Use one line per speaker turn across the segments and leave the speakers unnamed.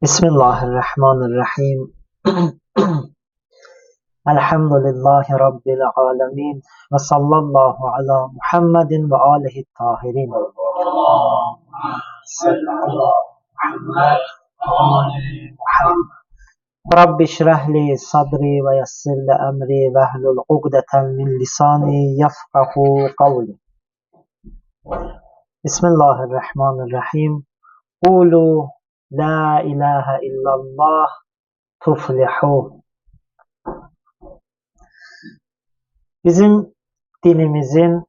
Bismillahirrahmanirrahim. Elhamdülillahi Rabbil alemin. Ve sallallahu ala Muhammedin ve alihi tahirin. Rabbi şrahli sadri ve yessirli emri ve hlul ugdeten min lisani yefkahu kavli. Bismillahirrahmanirrahim. Kulu la ilahe illallah tuflihu. Bizim dinimizin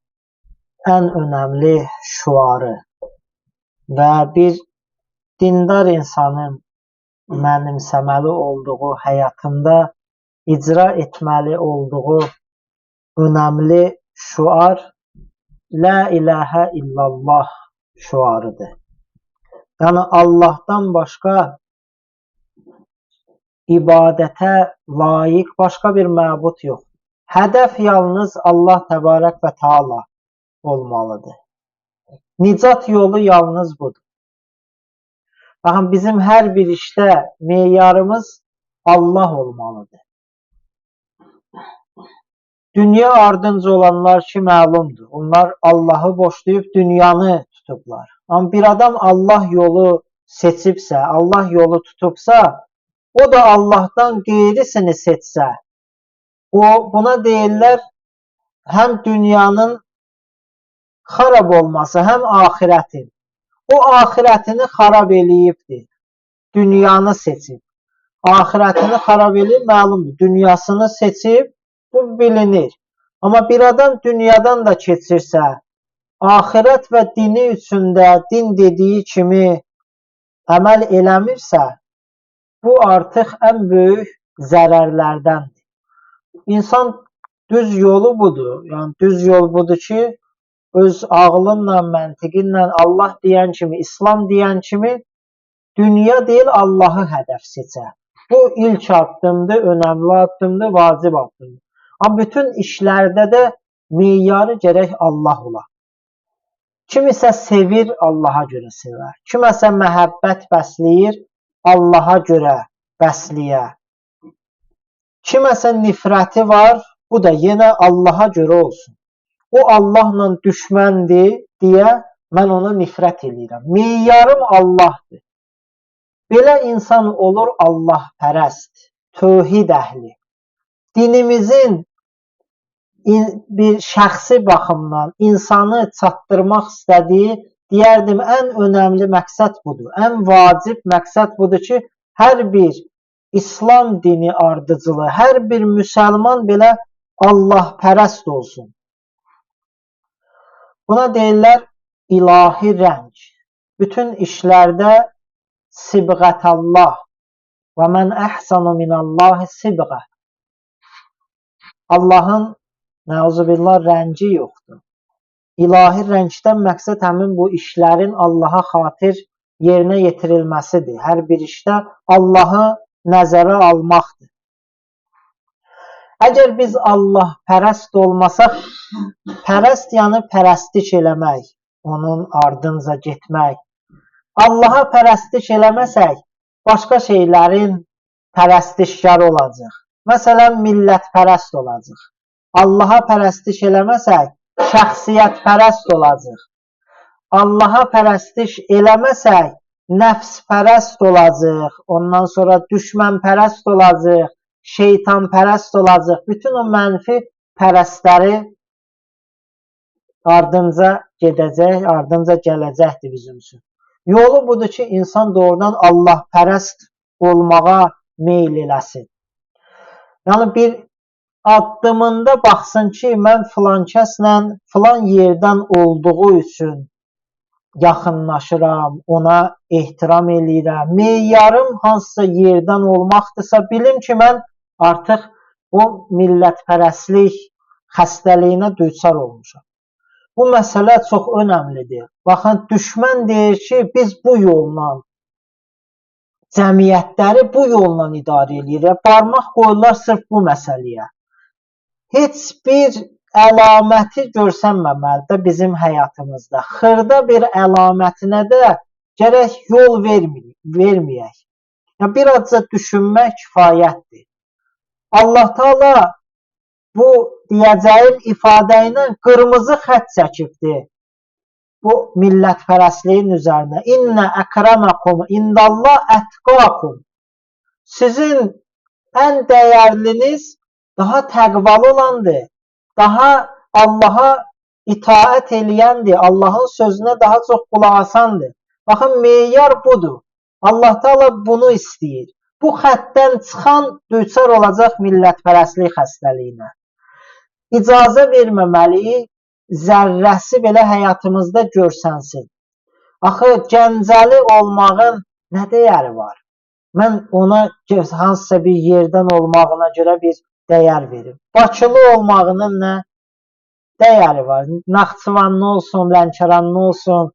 en önemli şuarı ve bir dindar insanın mənimsəməli olduğu, həyatında icra etməli olduğu önemli şuar La ilahe illallah şuarıdır. Yani Allah'tan başka ibadete layık başka bir məbud yox. Hədəf yalnız Allah Təbarək və Teala olmalıdır. Nicat yolu yalnız budur. Baxın, bizim hər bir işdə meyarımız Allah olmalıdır. Dünya ardınca olanlar ki məlumdur. Onlar Allahı boşlayıb dünyanı tutublar. Amma bir adam Allah yolu seçibsə, Allah yolu tutubsa, o da Allahdan qeyrisini seçsə, buna deyirlər həm dünyanın xarab olması, həm axirətin. O axirətini xarab eləyibdir. Dünyanı seçib. Axirətini xarab eləyib, məlumdur. Dünyasını seçib, bu bilinir. Amma bir adam dünyadan da keçirsə, axirət və dini üçündə din dediyi kimi əməl eləmirsə, bu artıq ən böyük zərərlərdəndir. İnsan düz yolu budur. Yəni düz yol budur ki, öz ağlınla, məntiqinlə Allah deyən kimi, İslam deyən kimi dünya deyil, Allahı hədəf seçər. Bu ilk addımdır, önəmli addımdır, vacib addımdır. Amma bütün işlərdə də meyarı gərək Allah ola. Kimisə sevir, Allaha görə sevər. Kiməsə məhəbbət bəsləyir, Allaha görə bəsləyə. Kiməsə nifrəti var, bu da yenə Allaha görə olsun. O Allahla düşməndir deyə mən ona nifrət edirəm. Meyarım Allahdır. Belə insan olur Allah pərəst, tövhid əhli. Dinimizin bir şəxsi baxımdan insanı çatdırmaq istədiyi, deyərdim, ən önəmli məqsəd budur. Ən vacib məqsəd budur ki, hər bir İslam dini ardıcılı, hər bir müsəlman belə Allah pərəst olsun. Buna deyirlər ilahi rəng. Bütün işlərdə sibğətəllah və mən əhsanu minallahi sibğə. Allahın nəuzubillah rəngi yoxdur. İlahi rəngdən məqsəd həmin bu işlərin Allaha xatir yerinə yetirilməsidir. Hər bir işdə Allahı nəzərə almaqdır. Əgər biz Allah pərəst olmasaq, pərəst yəni pərəstiş eləmək, onun ardınca getmək. Allaha pərəstiş eləməsək, başqa şeylərin pərəstişkarı olacaq. Məsələn, millətpərəst olacaq. Allaha pərəstiş eləməsək, şəxsiyyətpərəst olacaq. Allaha pərəstiş eləməsək, nəfspərəst olacaq. Ondan sonra düşmənpərəst olacaq. Şeytanpərəst olacaq. Bütün o mənfi pərəstləri ardınca gedəcək, ardınca gələcəkdir bizim üçün. Yolu budur ki, insan doğrudan Allah pərəst olmağa meyl eləsin. Yəni bir addımında baxsın ki, mən filan kəslə filan yerdən olduğu üçün yaxınlaşıram, ona ehtiram eləyirəm. Meyarım hansısa yerdən olmaqdırsa, bilim ki, mən artıq o millətpərəstlik xəstəliyinə düçar olmuşam. Bu məsələ çox önəmlidir. Baxın, düşmən deyir ki, biz bu yolla, cəmiyyətləri bu yolla idarə edirik. Barmaq qoyurlar sırf bu məsələyə. Heç bir əlaməti görsənməməlidir bizim həyatımızda. Xırda bir əlamətinə də gərək yol verməyək. Yəni, birazca düşünmək kifayətdir. Allah Teala bu deyəcəyim ifadə ilə qırmızı xətt çəkibdir bu millətpərəstliyin üzərinə. İnnə əkrəməkum indallah ətqakum. Sizin ən dəyərliniz daha təqvalı olandır, daha Allaha itaət eləyəndir, Allahın sözünə daha çox qulaq asandır. Baxın, meyar budur. Allah Teala bunu istəyir. Bu xəttdən çıxan düçar olacaq millətpərəstlik xəstəliyinə. İcazə verməməliyik, zərrəsi belə həyatımızda görsənsin. Axı, Gəncəli olmağın nə dəyəri var? Mən ona hansısa bir yerdən olmağına görə bir dəyər verim. Bakılı olmağının nə dəyəri var? Naxçıvanlı olsun, Lənkəranlı olsun,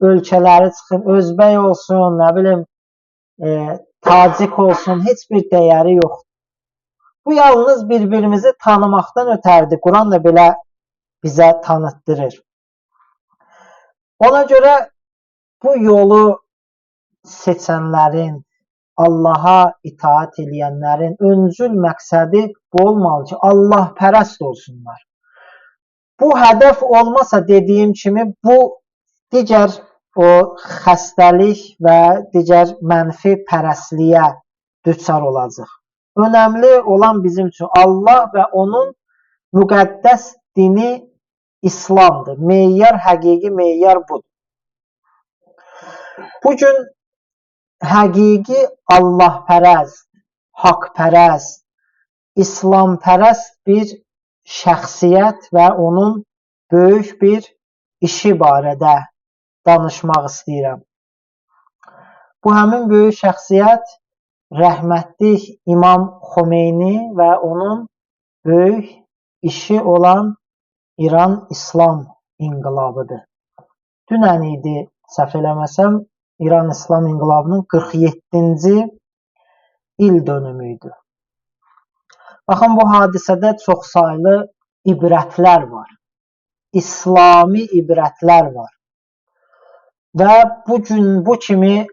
ölkələri çıxın, Özbək olsun, nə bilim, Tacik olsun, heç bir dəyəri yoxdur. Bu yalnız bir-birimizi tanımaqdan ötərdir. Quran da belə bizə tanıtdırır. Ona görə bu yolu seçənlərin, Allaha itaat eləyənlərin öncül məqsədi bu olmalı ki, Allah pərəst olsunlar. Bu hədəf olmasa, dediyim kimi, bu digər o xəstəlik və digər mənfi pərəstliyə düçar olacaq. Önəmli olan bizim üçün Allah və onun müqəddəs dini İslamdır. Meyar, həqiqi meyar budur. Bugün həqiqi Allahpərəst, haqpərəst, İslampərəst bir şəxsiyyət və onun böyük bir işi barədə danışmaq istəyirəm. Bu həmin böyük şəxsiyyət rəhmətli İmam Xomeyni və onun böyük işi olan İran İslam İnqilabıdır. Dünən idi, səhv eləməsəm, İran İslam İnqilabının 47-ci il dönümüydü. Baxın, bu hadisədə çoxsaylı ibrətlər var. İslami ibrətlər var. Və bu gün bu kimi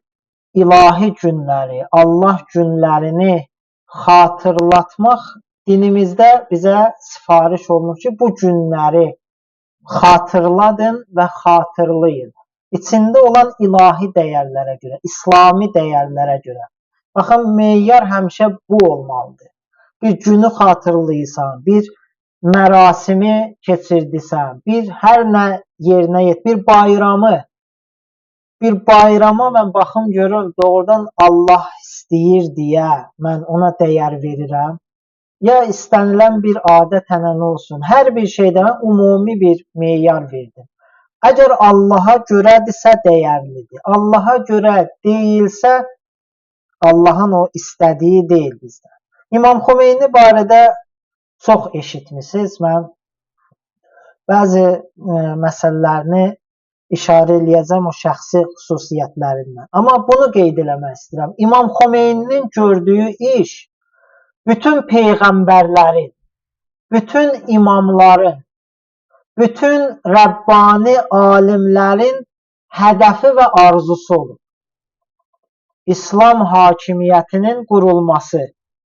ilahi günləri, Allah günlərini xatırlatmaq dinimizdə bizə sifariş olunur ki, bu günləri xatırladın və xatırlayın. İçində olan ilahi dəyərlərə görə, İslami dəyərlərə görə. Baxın, meyar həmişə bu olmalıdır. Bir günü xatırlayırsan, bir mərasimi keçirdisən, bir hər nə yerinə yet, bir bayrama mən baxım görüm, doğrudan Allah istəyir deyə mən ona dəyər verirəm. Ya istənilən bir adət-ənənə olsun, hər bir şeydə mən ümumi bir meyar verdim. Əgər Allaha görədirsə dəyərlidir, Allaha görə deyilsə, Allahın o istədiyi deyil bizdən. İmam Xomeyni barədə çox eşitmişsiniz. Mən bəzi məsələlərini işarə eləyəcəm o şəxsi xüsusiyyətlərindən. Amma bunu qeyd eləmək istəyirəm. İmam Xomeyninin gördüyü iş bütün peyğəmbərlərin, bütün imamların, bütün Rəbbani alimlərin hədəfi və arzusu olur. İslam hakimiyyətinin qurulması,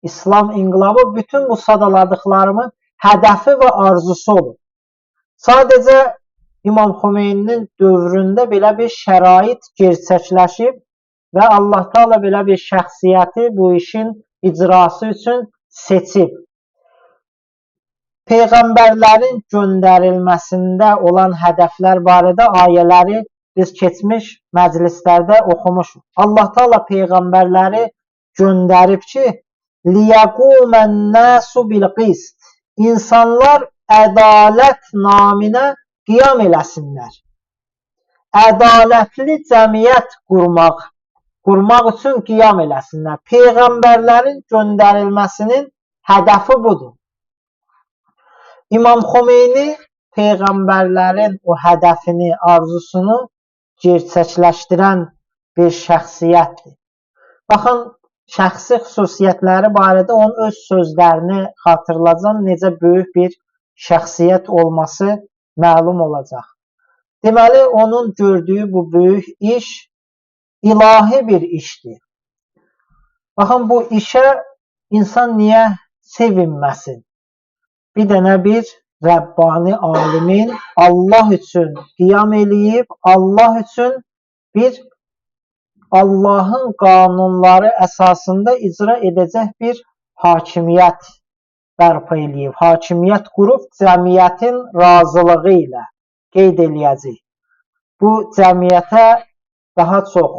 İslam inqilabı bütün bu sadaladıqlarımın hədəfi və arzusu olur. Sadəcə İmam Xomeyninin dövründə belə bir şərait gerçəkləşib və Allah Teala belə bir şəxsiyyəti bu işin icrası üçün seçib. Peyğəmbərlərin göndərilməsində olan hədəflər barədə ayələri biz keçmiş məclislərdə oxumuşuq. Allah Teala peyğəmbərləri göndərib ki, liyəqumən-nəsu bil-qist. İnsanlar ədalət naminə qiyam eləsinlər. Ədalətli cəmiyyət qurmaq üçün qiyam eləsinlər. Peyğəmbərlərin göndərilməsinin hədəfi budur. İmam Xomeyni peyğəmbərlərin o hədəfini, arzusunu gerçəkləşdirən bir şəxsiyyətdir. Baxın, şəxsi xüsusiyyətləri barədə onun öz sözlərini xatırlayacağam, necə böyük bir şəxsiyyət olması məlum olacaq. Deməli, onun gördüyü bu böyük iş ilahi bir işdir. Baxın, bu işə insan niyə sevinməsin? Bir dənə bir Rəbbani alimin Allah üçün qiyam eləyib, Allah üçün bir Allahın qanunları əsasında icra edəcək bir hakimiyyət bərpa eləyib. Hakimiyyət qurub cəmiyyətin razılığı ilə qeyd eləyəcək. Bu cəmiyyətə daha çox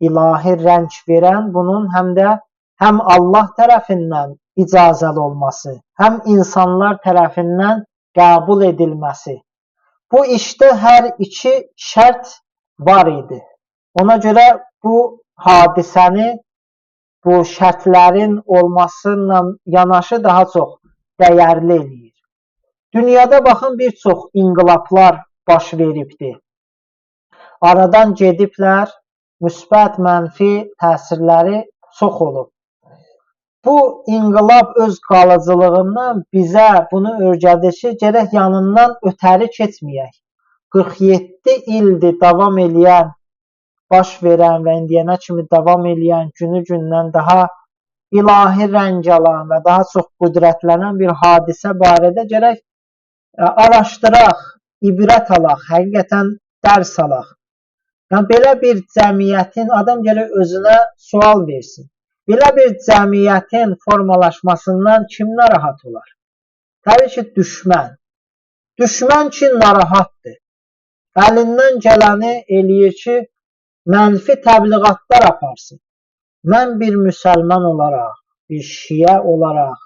ilahi rəng verən bunun həm də həm Allah tərəfindən icazəli olması, həm insanlar tərəfindən qəbul edilməsi. Bu işdə hər iki şərt var idi. Ona görə bu hadisəni bu şərtlərin olmasıyla yanaşı daha çox dəyərli eləyir. Dünyada baxın, bir çox inqilablar baş veribdir. Aradan gediblər, müsbət, mənfi təsirləri çox olub. Bu inqilab öz qalıcılığından bizə bunu öyrədir ki, gərək yanından ötəri keçməyək. 47 ildir davam eləyən, baş verən və indiyənə kimi davam eləyən, günü-gündən daha ilahi rəng alan və daha çox qüdrətlənən bir hadisə barədə gərək araşdıraq, ibrət alaq, həqiqətən dərs alaq. Yəni, belə bir cəmiyyətin, adam gərək özünə sual versin. Belə bir cəmiyyətin formalaşmasından kim narahat olar? Təbii ki, düşmən. Düşmən ki, narahatdır. Əlindən gələni eləyir ki, mənfi təbliğatlar aparsın. Mən bir müsəlman olaraq, bir şiə olaraq,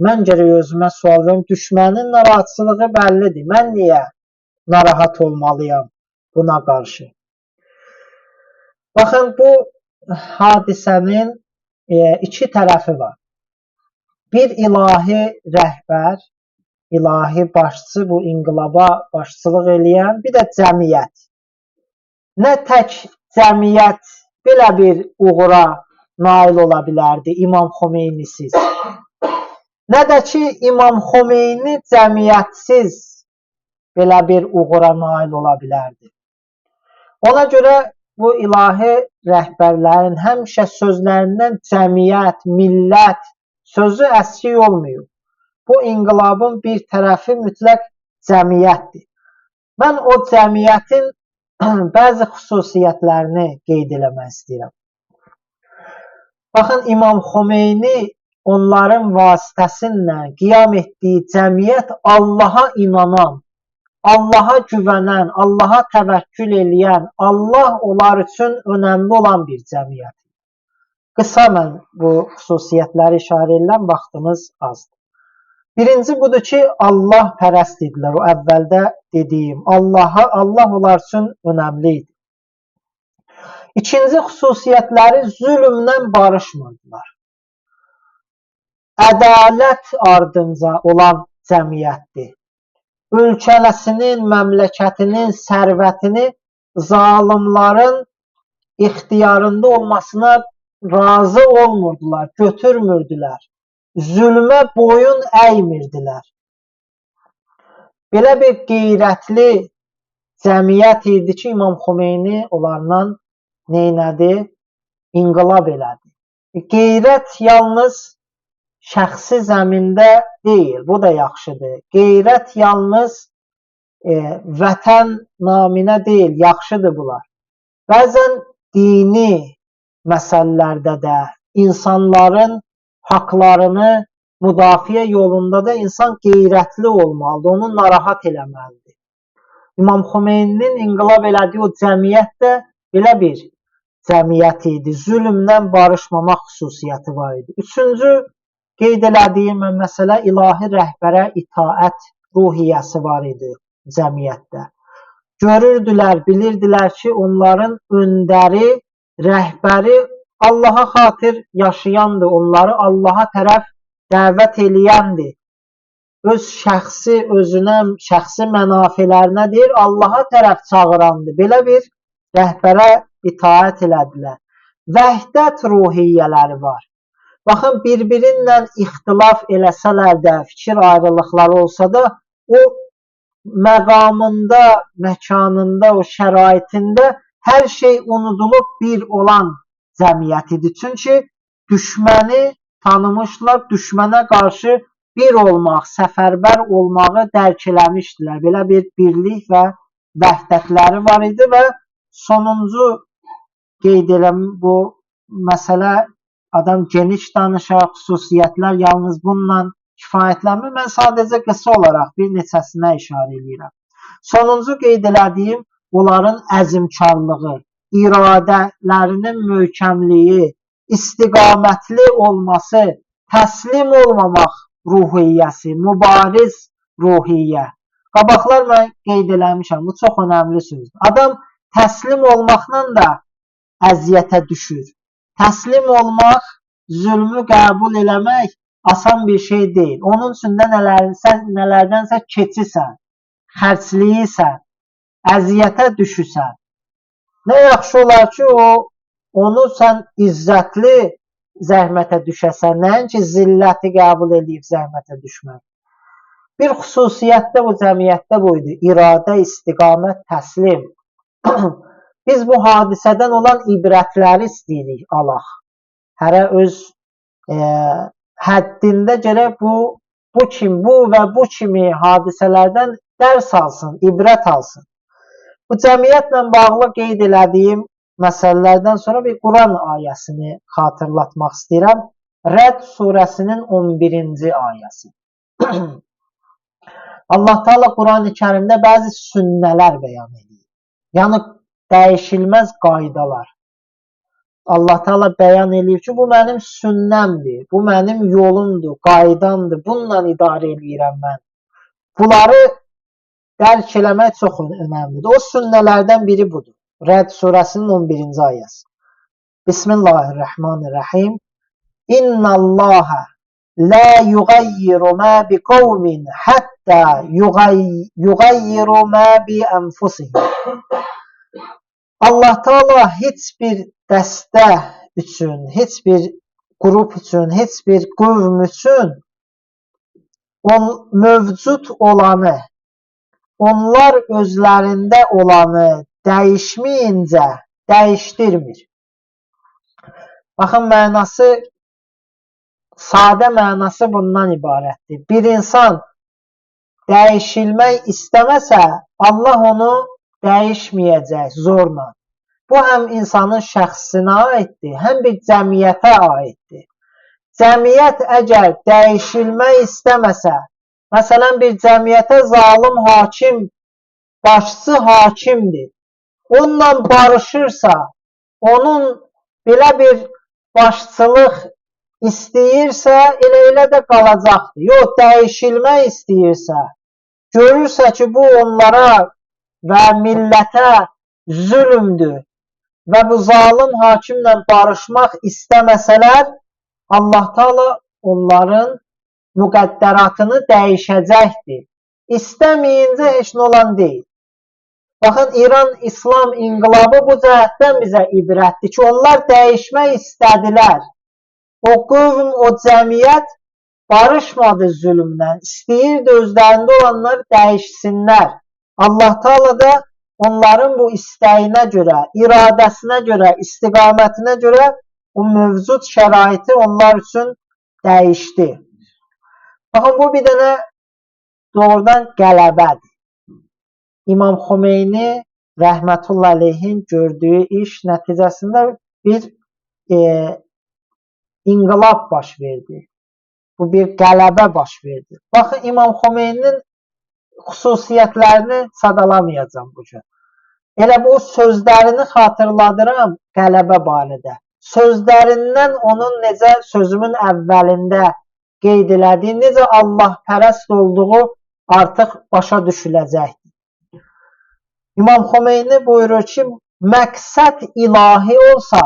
mən gərək özümə sual verim, düşmənin narahatçılığı bəllidir. Mən niyə narahat olmalıyam buna qarşı? Baxın, bu hadisənin iki tərəfi var. Bir ilahi rəhbər, ilahi başçı, bu inqilaba başçılıq eləyən, bir də cəmiyyət. Nə tək cəmiyyət belə bir uğura nail ola bilərdi İmam Xomeynisiz. Nə də ki, İmam Xomeyni cəmiyyətsiz belə bir uğura nail ola bilərdi. Ona görə bu ilahi rəhbərlərin həmişə sözlərindən cəmiyyət, millət sözü əskik olmuyor. Bu inqilabın bir tərəfi mütləq cəmiyyətdir. Mən o cəmiyyətin bəzi xüsusiyyətlərini qeyd eləmək istəyirəm. Baxın, İmam Xomeyni onların vasitəsilə qiyam etdiyi cəmiyyət Allaha inanan, Allaha güvənən, Allaha təvəkkül eləyən, Allah onlar üçün önəmli olan bir cəmiyyət. Qısa mən bu xüsusiyyətləri işarə edirəm, vaxtımız azdır. Birinci budur ki, Allah pərəst idilər, o əvvəldə dediyim. Allah onlar üçün önəmli idi. İkinci xüsusiyyətləri zülmdən barışmırdılar. Ədalət ardınca olan cəmiyyətdir. Ölkəsinin, məmləkətinin sərvətini zalimların ixtiyarında olmasına razı olmurdular, götürmürdülər. Zülmə boyun əymirdilər. Belə bir qeyrətli cəmiyyət idi ki, İmam Xomeyni onlarla neynədi? İnqilab elədi. Qeyrət yalnız şəxsi zəmində deyil, bu da yaxşıdır. Qeyrət yalnız vətən naminə deyil, yaxşıdır bunlar. Bəzən dini məsələlərdə də insanların haqlarını müdafiə yolunda da insan qeyrətli olmalıdır, onu narahat eləməlidir. İmam Xomeyninin inqilab elədiyi o cəmiyyət də belə bir cəmiyyət idi. Zülmdən barışmamaq xüsusiyyəti var idi. Üçüncü qeyd elədiyim məsələ ilahi rəhbərə itaət ruhiyyəsi var idi cəmiyyətdə. Görürdülər, bilirdilər ki, onların öndəri, rəhbəri Allaha xatir yaşayandır, onları Allaha tərəf dəvət eləyəndir. Öz şəxsi mənafələrinə deyir, Allaha tərəf çağırandır. Belə bir rəhbərə itaət elədilər. Vəhdət ruhiyyələri var. Baxın, bir-birinlə ixtilaf eləsələr də, fikir ayrılıqları olsa da, o məqamında, məkanında, o şəraitində hər şey unudulub bir olan cəmiyyət idi. Çünki düşməni tanımışlar, düşmənə qarşı bir olmaq, səfərbər olmağı dərk eləmişdilər. Belə bir birlik və vəhdətləri var idi və sonuncu qeyd edəm, bu məsələ adam geniş danışar, xüsusiyyətlər yalnız bununla kifayətlənmir. Mən sadəcə qısa olaraq bir neçəsinə işarə edirəm. Sonuncu qeyd elədiyim onların əzmkarlığı, iradələrinin möhkəmliyi, istiqamətli olması, təslim olmamaq ruhiyyəsi, mübariz ruhiyyə. Qabaqlar mən qeyd eləmişəm, bu çox önəmli sözdür. Adam təslim olmaqla da əziyyətə düşür. Təslim olmaq, zülmü qəbul eləmək asan bir şey deyil. Onun üçün də nələrdənsə keçirsən, xərcləyirsən, əziyyətə düşürsən. Nə yaxşı olar ki, onu sən izzətli zəhmətə düşəsən, nəinki zilləti qəbul edib zəhmətə düşmək. Bir xüsusiyyət də bu cəmiyyətdə bu idi. İradə, istiqamət, təslim. Biz bu hadisədən olan ibrətləri istəyirik alaq. Hərə öz həddində gərək bu və bu kimi hadisələrdən dərs alsın, ibrət alsın. Bu cəmiyyətlə bağlı qeyd elədiyim məsələlərdən sonra bir Quran ayəsini xatırlatmaq istəyirəm. Rəd surəsinin 11-ci ayəsi. Allah Teala Quran-ı Kərimdə bəzi sünnələr bəyan edir. Yəni dəyişilməz qaydalar. Allah Teala bəyan edir ki, bu mənim sünnəmdir, bu mənim yolumdur, qaydamdır, bununla idarə edirəm mən. Bunları dərk eləmək çox önəmlidir. O sünnələrdən biri budur. Rəd surəsinin 11-ci ayəsi. Bismillahirrahmanirrahim. İnnallâhe la yugayyiru ma bi qavmin hatta yugayyiru ma bi anfusihim. Allah Teala heç bir dəstə üçün, heç bir qrup üçün, heç bir qövm üçün mövcud olanı, onlar özlərində olanı dəyişməyincə dəyişdirmir. Baxın, mənası, sadə mənası bundan ibarətdir. Bir insan dəyişilmək istəməsə, Allah onu dəyişməyəcək zorla. Bu həm insanın şəxsinə aiddir, həm bir cəmiyyətə aiddir. Cəmiyyət əgər dəyişilmək istəməsə, məsələn bir cəmiyyətə zalim hakim, başçı hakimdir, onunla barışırsa, onun belə bir başçılıq istəyirsə, elə də qalacaqdır. Yox, dəyişilmək istəyirsə, görürsə ki, bu onlara və millətə zülmdür və bu zalim hakimlə barışmaq istəməsələr, Allah Teala onların müqəddəratını dəyişəcəkdir. İstəməyincə heç nə olan deyil. Baxın, İran İslam inqilabı bu cəhətdən bizə ibrətdir ki, onlar dəyişmək istədilər. O qövm, o cəmiyyət barışmadı zülmdən, istəyirdi özlərində olanlar dəyişsinlər. Allah Teala da onların bu istəyinə görə, iradəsinə görə, istiqamətinə görə o mövcud şəraiti onlar üçün dəyişdi. Baxın, bu bir dənə doğrudan qələbədir. İmam Xomeyni rəhmətullah aleyhin gördüyü iş nəticəsində bir inqilab baş verdi. Bu bir qələbə baş verdi. Baxın, İmam Xomeyninin xüsusiyyətlərini sadalamayacağım bu gün. Elə bu sözlərini xatırladıram qələbə barədə. Sözlərindən onun necə sözümün əvvəlində qeyd elədiyi, necə Allahpərəst olduğu artıq başa düşüləcəkdir. İmam Xomeyni buyurur ki, məqsəd ilahi olsa,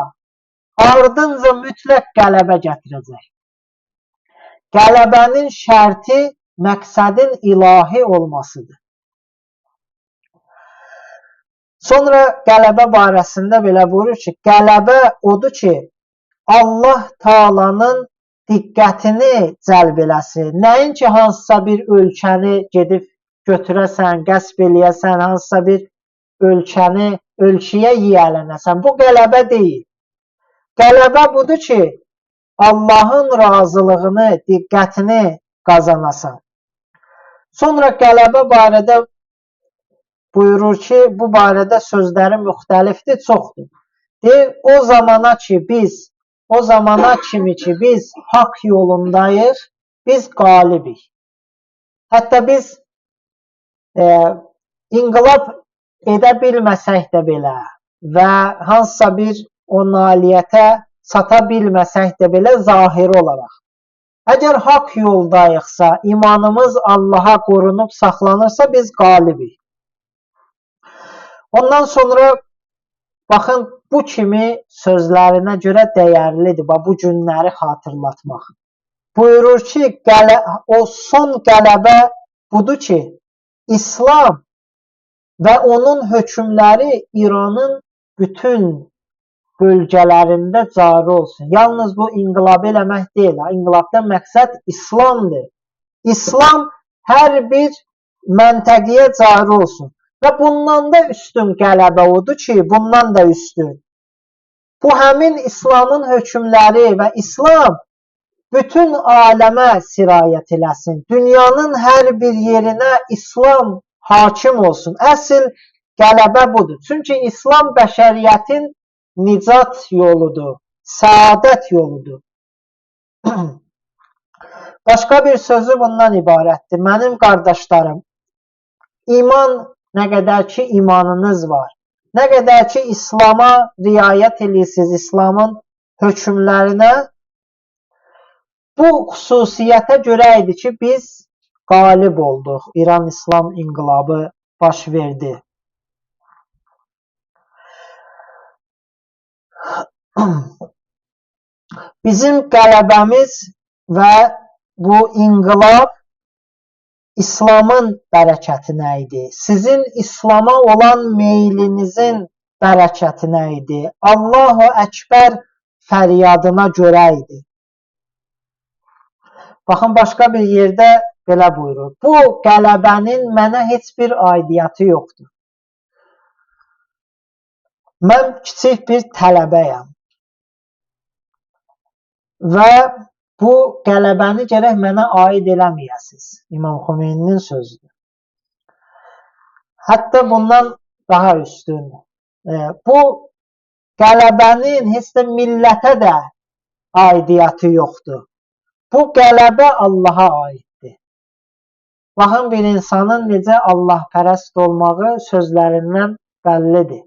ardınca mütləq qələbə gətirəcək. Qələbənin şərti məqsədin ilahi olmasıdır. Sonra qələbə barəsində belə buyurur ki, qələbə odur ki, Allah Taalanın diqqətini cəlb eləsin. Nəinki hansısa bir ölkəni gedib götürəsən, qəsb eləyəsən, hansısa bir ölkəni ölçüyə yiyələnəsən. Bu qələbə deyil. Qələbə budur ki, Allahın razılığını, diqqətini qazanasan. Sonra qələbə barədə buyurur ki, bu barədə sözləri müxtəlifdir, çoxdur. Deyir, o zamana kimi ki biz haqq yolundayıq, biz qalibik. Hətta biz inqilab edə bilməsək də belə və hansısa bir o nailiyyətə çata bilməsək də belə zahiri olaraq. Əgər haqq yoldayıqsa, imanımız Allaha qorunub saxlanırsa biz qalibik. Ondan sonra baxın, bu kimi sözlərinə görə dəyərlidir bu günləri xatırlatmaq. Buyurur ki, o son qələbə budur ki, İslam və onun hökmləri İranın bütün bölgələrində cari olsun. Yalnız bu inqilabı eləmək deyil. İnqilabdan məqsəd İslamdır. İslam hər bir məntəqəyə cari olsun. Və bundan da üstün qələbə odur ki, bundan da üstün. Bu həmin İslamın hökmləri və İslam bütün aləmə sirayət eləsin. Dünyanın hər bir yerinə İslam hakim olsun. Əsl qələbə budur. Çünki İslam bəşəriyyətin nicat yoludur, səadət yoludur. Başqa bir sözü bundan ibarətdir. Mənim qardaşlarım, iman nə qədər ki imanınız var, nə qədər ki İslama riayət edirsiniz, İslamın hökmlərinə, bu xüsusiyyətə görə idi ki, biz qalib olduq. İran İslam inqilabı baş verdi. Bizim qələbəmiz və bu inqilab İslamın bərəkətinə idi. Sizin İslama olan meylinizin bərəkətinə idi. Allahu Əkbər fəryadına görə idi. Baxın, başqa bir yerdə belə buyurur. Bu qələbənin mənə heç bir aidiyyatı yoxdur. Mən kiçik bir tələbəyəm. Və bu qələbəni gərək mənə aid eləməyəsiniz. İmam Xomeyni'nin sözüdür. Hətta bundan daha üstündür. Bu qələbənin heç də millətə də aidiyyatı yoxdur. Bu qələbə Allaha aiddir. Baxın, bir insanın necə Allahpərəst olmağı sözlərindən bəllidir.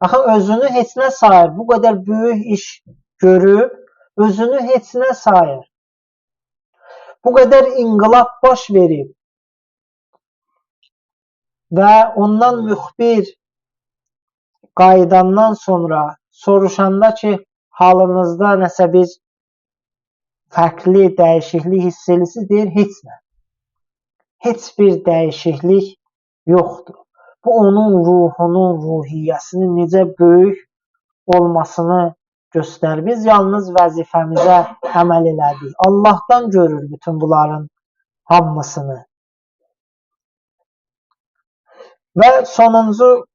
Baxın, özünü heç nə sayır. Bu qədər böyük iş görüb, özünü heç nə sayır. Bu qədər inqilab baş verib və ondan müxbir qayıdandan sonra soruşanda ki, halınızda nəsə bir fərqli dəyişiklik hiss edirsiniz, deyir, heç nə. Heç bir dəyişiklik yoxdur. Bu, onun ruhunun, ruhiyyəsinin necə böyük olmasını göstərir. Biz yalnız vəzifəmizə əməl elədik. Allahdan görür bütün bunların hamısını. Və sonuncu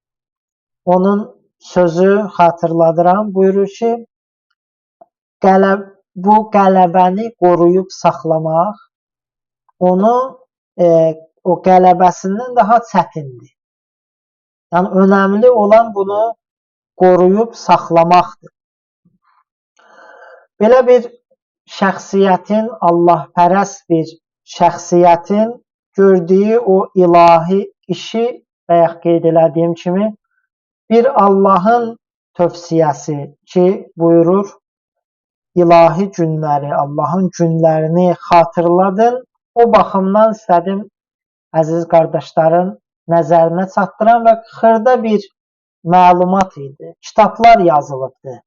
onun sözü xatırladıram. Buyurur ki, bu qələbəni qoruyub saxlamaq onu o qələbəsindən daha çətindir. Yəni, önəmli olan bunu qoruyub saxlamaqdır. Belə bir şəxsiyyətin, Allahpərəst bir şəxsiyyətin gördüyü o ilahi işi bayaq qeyd elədiyim kimi bir Allahın tövsiyəsi ki, buyurur, ilahi günləri, Allahın günlərini xatırladın. O baxımdan istədim əziz qardaşların nəzərinə çatdıran və xırda bir məlumat idi. Kitablar yazılıbdır.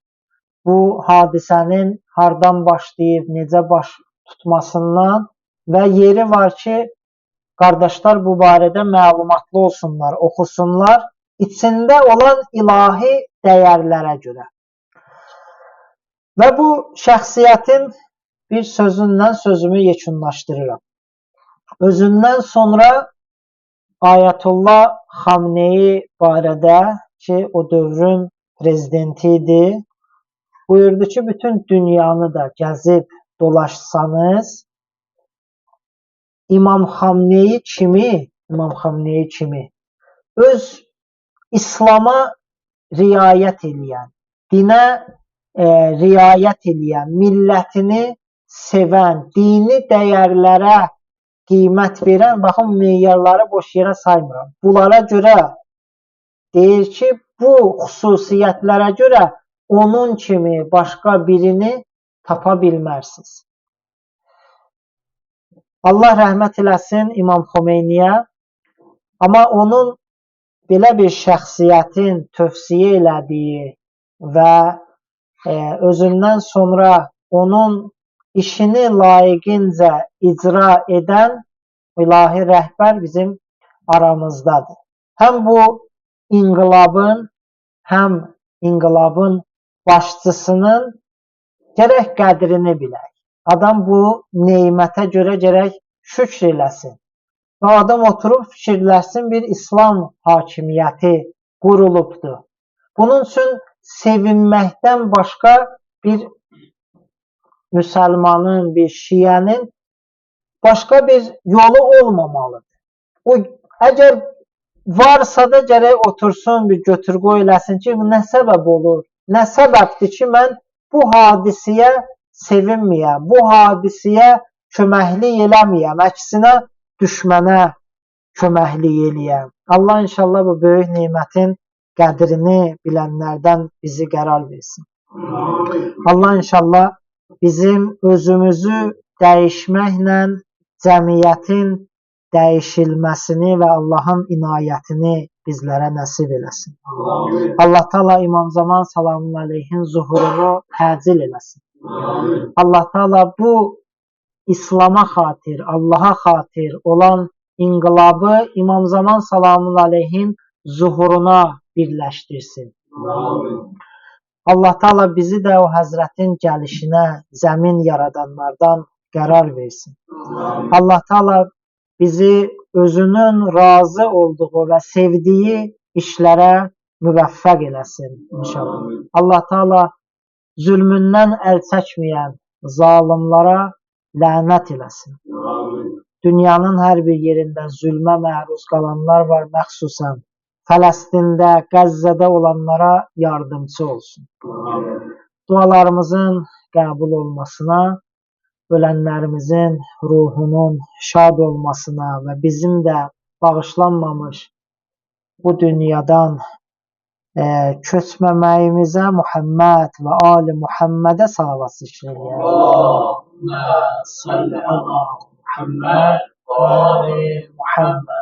Bu hadisənin hardan başlayıb, necə baş tutmasından və yeri var ki, qardaşlar bu barədə məlumatlı olsunlar, oxusunlar, içində olan ilahi dəyərlərə görə. Və bu şəxsiyyətin bir sözündən sözümü yekunlaşdırıram. Özündən sonra Ayətullah Xamneyi barədə ki, o dövrün prezidenti idi. Buyurdu ki, bütün dünyanı da gəzib dolaşsanız, İmam Xamneyi kimi öz İslam'a riayət eləyən, dinə riayət eləyən, millətini sevən, dini dəyərlərə qiymət verən, baxın, meyarları boş yerə saymıram. Bunlara görə deyir ki, bu xüsusiyyətlərə görə onun kimi başqa birini tapa bilmərsiniz. Allah rəhmət eləsin İmam Xomeyniyə, amma onun belə bir şəxsiyyətin tövsiyə elədiyi və özündən sonra onun işini layiqincə icra edən ilahi rəhbər bizim aramızdadır. Həm bu inqilabın, həm inqilabın başçısının gərək qədrini bilək. Adam bu neymətə görə gərək şükr eləsin. Və adam oturub fikirləsin, bir İslam hakimiyyəti qurulubdur. Bunun üçün sevinməkdən başqa bir müsəlmanın, bir şiyənin başqa bir yolu olmamalıdır. O, əgər varsa da gərək otursun, bir götür-qoy eləsin ki, nə səbəb olur? Nə səbəbdir ki, mən bu hadisiyə sevinməyəm, bu hadisiyə köməklik eləməyəm, əksinə düşmənə köməklik eləyəm. Allah inşallah bu böyük neymətin qədrini bilənlərdən bizi qərar versin. Allah inşallah bizim özümüzü dəyişməklə cəmiyyətin dəyişilməsini və Allahın inayətini bizlərə nəsib eləsin. Allah Teala İmam Zaman salamun aleyhin zuhurunu təcil eləsin. Allah Teala bu İslam'a xatir, Allaha xatir olan inqilabı İmam Zaman salamun aleyhin zuhuruna birləşdirsin. Allah Teala bizi də o Həzrətin gəlişinə zəmin yaradanlardan qərar versin. Allah Teala bizi özünün razı olduğu və sevdiyi işlərə müvəffəq eləsin inşallah. Allah Teala zülmündən əl çəkməyən zalimlara lənət eləsin. Dünyanın hər bir yerində zülmə məruz qalanlar var, məxsusən Fələstində, Qəzzədə olanlara yardımcı olsun. Dualarımızın qəbul olmasına, ölənlərimizin ruhunun şad olmasına və bizim də bağışlanmamış bu dünyadan köçməməyimizə Muhammed və Ali Muhammedə salavat zikr eləyək. Allahümme salli ala Muhammed və Ali Muhammed.